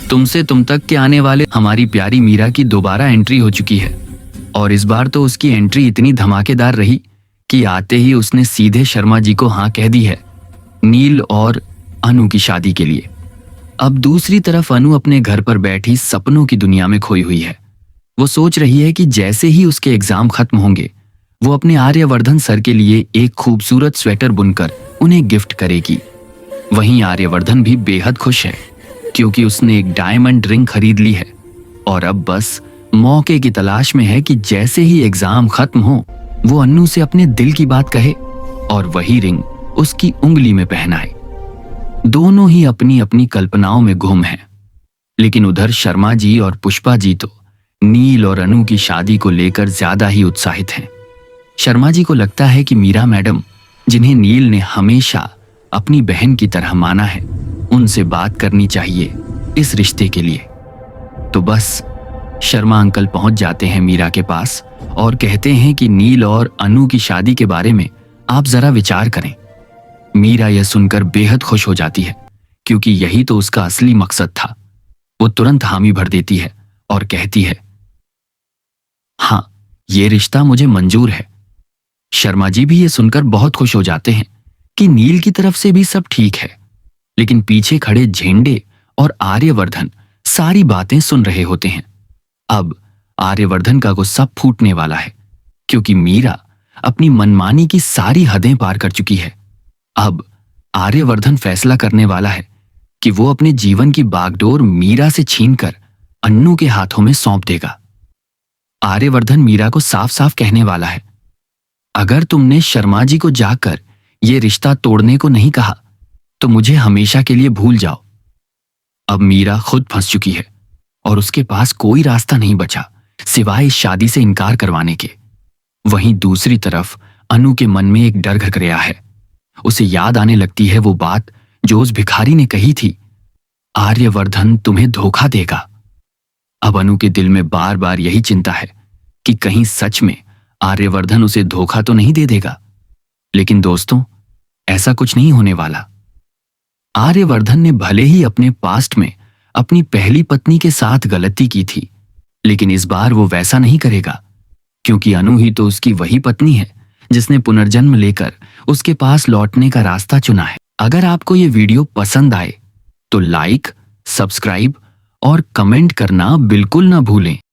तुमसे तुम तक के आने वाले हमारी प्यारी मीरा की दोबारा एंट्री हो चुकी है और इस बार तो उसकी एंट्री इतनी धमाकेदार रही कि आते ही उसने सीधे शर्मा जी को हाँ कह दी है नील और अनु की शादी के लिए। अब दूसरी तरफ अनु अपने घर पर बैठी सपनों की दुनिया में खोई हुई है। वो सोच रही है कि जैसे ही उसके एग्जाम खत्म होंगे वो अपने आर्यवर्धन सर के लिए एक खूबसूरत स्वेटर बुनकर उन्हें गिफ्ट करेगी। वहीं आर्यवर्धन भी बेहद खुश है क्योंकि उसने एक डायमंड रिंग खरीद ली है और अब बस मौके की तलाश में है कि जैसे ही एग्जाम खत्म हो वो अन्नू से अपने दिल की बात कहे और वही रिंग उसकी उंगली में पहनाए। दोनों ही अपनी अपनी कल्पनाओं में गुम हैं, लेकिन उधर शर्मा जी और पुष्पा जी तो नील और अनु की शादी को लेकर ज्यादा ही उत्साहित हैं। शर्मा जी को लगता है कि मीरा मैडम, जिन्हें नील ने हमेशा अपनी बहन की तरह माना है, उनसे बात करनी चाहिए इस रिश्ते के लिए। तो बस शर्मा अंकल पहुंच जाते हैं मीरा के पास और कहते हैं कि नील और अनु की शादी के बारे में आप जरा विचार करें। मीरा यह सुनकर बेहद खुश हो जाती है क्योंकि यही तो उसका असली मकसद था। वो तुरंत हामी भर देती है और कहती है, हाँ, ये रिश्ता मुझे मंजूर है। शर्मा जी भी ये सुनकर बहुत खुश हो जाते हैं कि नील की तरफ से भी सब ठीक है, लेकिन पीछे खड़े झेंडे और आर्यवर्धन सारी बातें सुन रहे होते हैं। अब आर्यवर्धन का गुस्सा फूटने वाला है क्योंकि मीरा अपनी मनमानी की सारी हदें पार कर चुकी है। अब आर्यवर्धन फैसला करने वाला है कि वो अपने जीवन की बागडोर मीरा से छीनकर अन्नू के हाथों में सौंप देगा। आर्यवर्धन मीरा को साफ साफ कहने वाला है, अगर तुमने शर्मा जी को जाकर ये रिश्ता तोड़ने को नहीं कहा तो मुझे हमेशा के लिए भूल जाओ। अब मीरा खुद फंस चुकी है और उसके पास कोई रास्ता नहीं बचा सिवाय इस शादी से इनकार करवाने के। वहीं दूसरी तरफ अनु के मन में एक डर घर गया है। उसे याद आने लगती है वो बात जो उस भिखारी ने कही थी, आर्यवर्धन तुम्हें धोखा देगा। अब अनु के दिल में बार बार यही चिंता है कि कहीं सच में आर्यवर्धन उसे धोखा तो नहीं दे देगा। लेकिन दोस्तों, ऐसा कुछ नहीं होने वाला। आर्यवर्धन ने भले ही अपने पास्ट में अपनी पहली पत्नी के साथ गलती की थी, लेकिन इस बार वो वैसा नहीं करेगा क्योंकि अनु ही तो उसकी वही पत्नी है जिसने पुनर्जन्म लेकर उसके पास लौटने का रास्ता चुना है। अगर आपको ये वीडियो पसंद आए तो लाइक, सब्सक्राइब और कमेंट करना बिल्कुल ना भूलें।